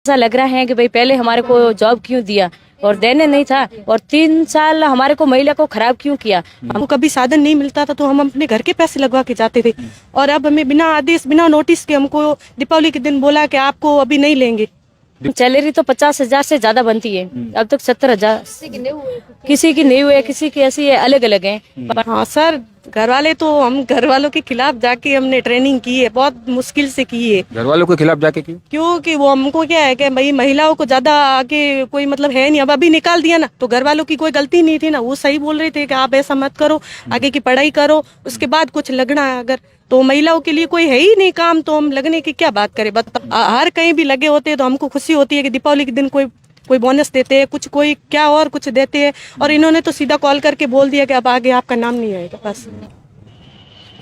ऐसा लग रहा है कि भाई पहले हमारे को जॉब क्यों दिया और देने नहीं था, और 3 साल हमारे को महिला को खराब क्यों किया। हमको कभी साधन नहीं मिलता था तो हम अपने घर के पैसे लगवा के जाते थे, और अब हमें बिना आदेश बिना नोटिस के हमको दीपावली के दिन बोला कि आपको अभी नहीं लेंगे। सैलरी तो 50,000 से ज्यादा बनती है, अब तक 70,000 किसी की नहीं हुई है, किसी की ऐसी है, अलग अलग है। हाँ सर, घर वाले तो हम घर वालों के खिलाफ जाके हमने ट्रेनिंग की है, बहुत मुश्किल से की है। घर वालों के खिलाफ जाके क्यों? क्योंकि वो हमको क्या है कि भाई महिलाओं को ज्यादा आगे कोई मतलब है नहीं, अब अभी निकाल दिया ना, तो घर वालों की कोई गलती नहीं थी ना, वो सही बोल रहे थे कि आप ऐसा मत करो, आगे की पढ़ाई करो, उसके बाद कुछ लगना है। अगर तो महिलाओं के लिए कोई है ही नहीं काम, तो हम लगने की क्या बात करें। हर कहीं भी लगे होते हैं तो हमको खुशी होती है कि दीपावली के दिन कोई बोनस देते हैं, कुछ कोई क्या और कुछ देते हैं, और इन्होंने तो सीधा कॉल करके बोल दिया कि अब आगे आपका नाम नहीं आएगा। बस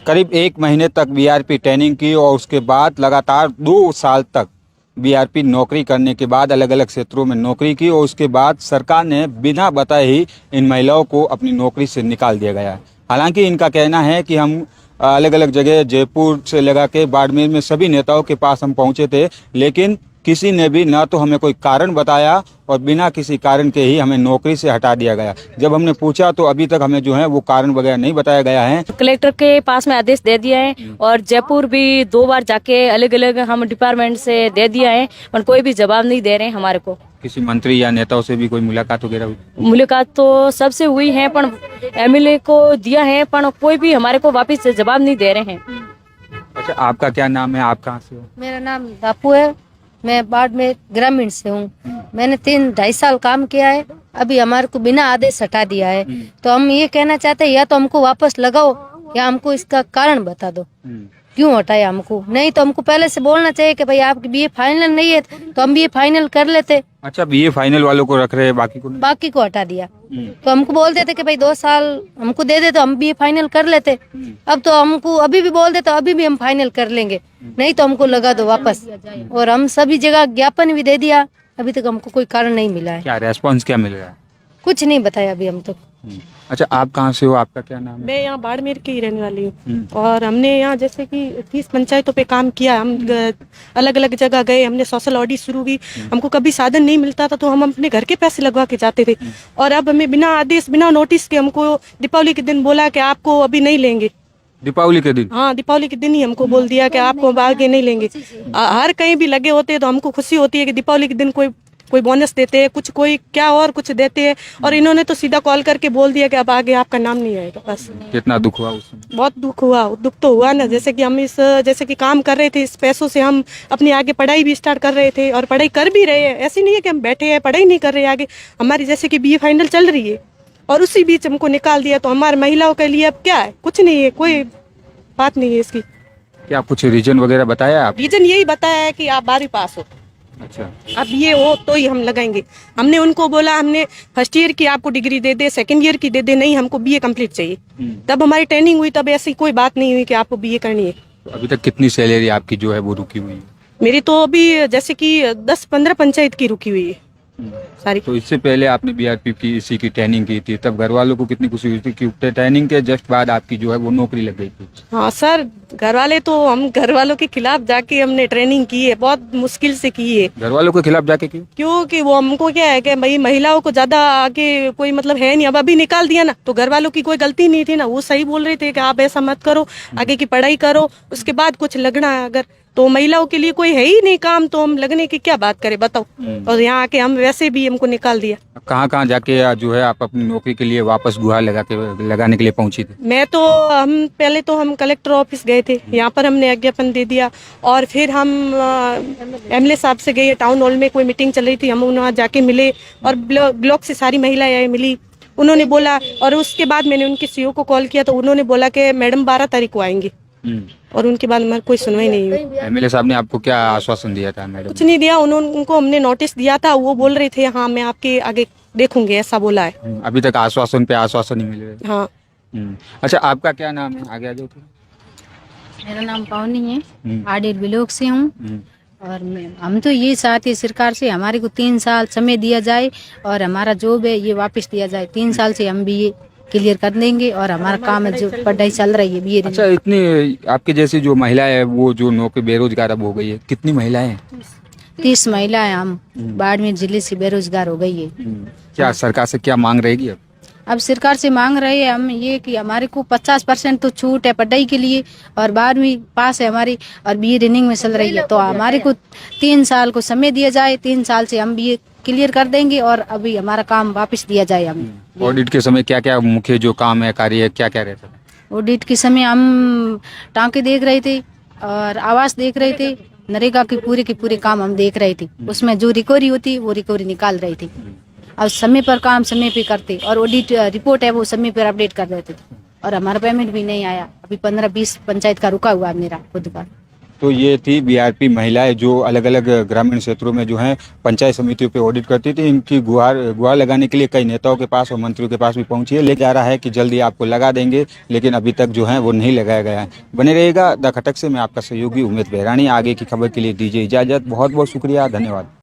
करीब 1 महीने तक बीआरपी ट्रेनिंग की और उसके बाद लगातार 2 साल तक बीआरपी नौकरी करने के बाद अलग अलग क्षेत्रों में नौकरी की, और उसके बाद सरकार ने बिना बताए ही इन महिलाओं को अपनी नौकरी से निकाल दिया गया है। हालांकि इनका कहना है कि हम अलग अलग जगह जयपुर से लगा के बाड़मेर में सभी नेताओं के पास हम पहुंचे थे, लेकिन किसी ने भी ना तो हमें कोई कारण बताया और बिना किसी कारण के ही हमें नौकरी से हटा दिया गया। जब हमने पूछा तो अभी तक हमें जो है वो कारण वगैरह नहीं बताया गया है। कलेक्टर के पास में आदेश दे दिया है, और जयपुर भी 2 बार जाके अलग अलग हम डिपार्टमेंट से दे दिया है, पर कोई भी जवाब नहीं दे रहे हैं हमारे को। किसी मंत्री या नेताओं से भी कोई मुलाकात वगैरह हुई? मुलाकात तो सबसे हुई है, पर एमएलए को दिया है, पर कोई भी हमारे को वापस जवाब नहीं दे रहे हैं। अच्छा, आपका क्या नाम है, आप कहाँ से हो? मेरा नाम बापू है, मैं बाड़मेर ग्रामीण से हूँ। मैंने 3-2.5 साल काम किया है, अभी हमारे को बिना आदेश हटा दिया है। तो हम ये कहना चाहते हैं, या तो हमको वापस लगाओ या हमको इसका कारण बता दो क्यों हटाया हमको। नहीं तो हमको पहले से बोलना चाहिए कि भाई आपकी बीए फाइनल नहीं है तो हम बीए फाइनल कर लेते। अच्छा, बीए फाइनल वालों को रख रहे हैं, बाकी को नहीं? बाकी को हटा दिया। तो हमको बोल देते कि भाई 2 साल हमको दे दे तो हम बीए फाइनल कर लेते। अब तो हमको अभी भी बोल देते, अभी भी हम फाइनल कर लेंगे, नहीं तो हमको लगा दो वापस। और हम सभी जगह ज्ञापन भी दे दिया, अभी तक हमको कोई कारण नहीं मिला है। क्या रेस्पॉन्स क्या मिल रहा है? कुछ नहीं बताया अभी हम तक। अच्छा, आप कहाँ से हो, आपका क्या नाम है? मैं यहाँ बाड़मेर की ही रहने वाली हूँ, और हमने यहाँ जैसे कि 30 पंचायतों पे काम किया। हम अलग अलग जगह गए, हमने सोशल ऑडिट शुरू की। हमको कभी साधन नहीं मिलता था तो हम अपने घर के पैसे लगवा के जाते थे, और अब हमें बिना आदेश बिना नोटिस के हमको दीपावली के दिन बोला कि आपको अभी नहीं लेंगे। दीपावली के दिन? हाँ, दीपावली के दिन ही हमको बोल दिया कि आपको आगे नहीं लेंगे। हर कहीं भी लगे होते हैं तो हमको खुशी होती है कि दीपावली के दिन कोई बोनस देते हैं, कुछ कोई क्या और कुछ देते हैं, और इन्होंने तो सीधा कॉल करके बोल दिया कि अब आगे आपका नाम नहीं आएगा। बस कितना दुख हुआ उस समय? बहुत दुख हुआ। दुख तो हुआ ना, जैसे कि हम जैसे कि काम कर रहे थे, इस पैसों से हम अपनी आगे पढ़ाई भी स्टार्ट कर रहे थे, और पढ़ाई कर भी रहे हैं। ऐसे नहीं है कि हम बैठे हैं पढ़ाई नहीं कर रहे हैं। आगे हमारी जैसे कि बीए फाइनल चल रही है, और उसी बीच हमको निकाल दिया, तो हमारी महिलाओं के लिए अब क्या है? कुछ नहीं है, कोई बात नहीं है इसकी। क्या कुछ रीजन वगैरह बताया आप? रीजन यही बताया है कि आप 12वीं पास हो, अच्छा, अब ये हो तो ही हम लगाएंगे। हमने उनको बोला, हमने फर्स्ट ईयर की आपको डिग्री दे दे, सेकंड ईयर की दे दे, नहीं हमको बीए कंप्लीट चाहिए। तब हमारी ट्रेनिंग हुई, तब ऐसी कोई बात नहीं हुई कि आपको बीए करनी है। तो अभी तक कितनी सैलरी आपकी जो है वो रुकी हुई है? मेरी तो अभी जैसे कि 10-15 पंचायत की रुकी हुई है सारी। तो इससे पहले आपने बीआरपी की इसी की ट्रेनिंग की थी, तब घर वालों को कितनी खुशी हुई थी कि ट्रेनिंग के जस्ट बाद आपकी जो है वो नौकरी लग गई थी? हाँ सर, घर वाले तो हम घर वालों के खिलाफ जाके हमने ट्रेनिंग की है, बहुत मुश्किल से की है। घर वालों के खिलाफ जाके क्यों? क्योंकि वो हमको क्या है कि भाई महिलाओं को ज्यादा आगे कोई मतलब है नहीं, अब अभी निकाल दिया ना, तो घर वालों की कोई गलती नहीं थी ना, वो सही बोल रहे थे कि आप ऐसा मत करो, आगे की पढ़ाई करो, उसके बाद कुछ लगना है। अगर तो महिलाओं के लिए कोई है ही नहीं काम, तो हम लगने की क्या बात करें बताओ। और यहाँ आके हम वैसे भी हमको निकाल दिया। कहाँ कहाँ जाके जो है आप अपनी नौकरी के लिए वापस गुहार लगाने के लिए पहुंची थी? मैं तो पहले तो हम कलेक्टर ऑफिस गए थे, यहाँ पर हमने ज्ञापन दे दिया, और फिर हम एमएलए साहब से गए, टाउन हॉल में कोई मीटिंग चल रही थी, हम वहाँ जाके मिले, और ब्लॉक से सारी महिलाएं मिली, उन्होंने बोला, और उसके बाद मैंने उनके सीईओ को कॉल किया, तो उन्होंने बोला कि मैडम 12 तारीख को आएंगे, और उनके बाद हमारी कोई सुनवाई नहीं हुई। एमएलए साहब ने आपको क्या आश्वासन दिया था मैडम? कुछ नहीं दिया, उनको हमने नोटिस दिया था, वो बोल रहे थे हाँ मैं आपके आगे देखूंगी, ऐसा बोला है। अभी तक आश्वासन पे आश्वासन ही मिल रहे? हाँ। अच्छा, आपका क्या नाम है, आगे आ जाओ तो। मेरा नाम पावनी है, आडेर ब्लॉक से हूँ। और हम तो ये चाहते हैं सरकार से हमारे को 3 साल समय दिया जाए, और हमारा जॉब है ये वापस दिया जाए। 3 साल से हम भी ये क्लियर कर देंगे, और हमारा काम है जो पढ़ाई चल रही है बीए। अच्छा, इतनी आपके जैसी जो महिलाएं है वो जो नौकरी बेरोजगार अब हो गई है, कितनी महिलाएं हैं? 30 महिलाएं हम बाड़मेर जिले से बेरोजगार हो गई है। क्या सरकार से क्या मांग रहेगी अब? अब सरकार से मांग रहे हैं हम ये कि हमारे को 50% तो छूट है पढ़ाई के लिए, और 12वीं पास है हमारी, और बीए रनिंग में चल रही है, तो हमारे को 3 साल को समय दिया जाए। 3 साल से हम बीए क्लियर कर देंगे और अभी हमारा काम वापस दिया जाए हमें। ऑडिट के समय क्या क्या मुख्य जो काम है, कार्य है, क्या क्या रहता है? ऑडिट के समय हम टांके देख रहे थे और आवास देख रहे थे, नरेगा के पूरे काम हम देख रहे थे। उसमें जो रिकवरी होती वो रिकवरी निकाल रहे थे। अब समय पर काम समय पे करते, और ऑडिट रिपोर्ट है वो समय पर अपडेट कर देते थे, और हमारा पेमेंट भी नहीं आया। अभी 15-20 पंचायत का रुका हुआ है मेरा खुद का। तो ये थी बीआरपी महिलाएं जो अलग अलग ग्रामीण क्षेत्रों में जो हैं पंचायत समितियों पे ऑडिट करती थी। इनकी गुहार लगाने के लिए कई नेताओं के पास और मंत्रियों के पास भी पहुंची है, लेके आ रहा है कि जल्दी आपको लगा देंगे, लेकिन अभी तक जो है वो नहीं लगाया गया है। बने रहेगा द खटक से, मैं आपका सहयोगी उमेद बहरानी। आगे की खबर के लिए दीजिए इजाजत। बहुत बहुत शुक्रिया, धन्यवाद।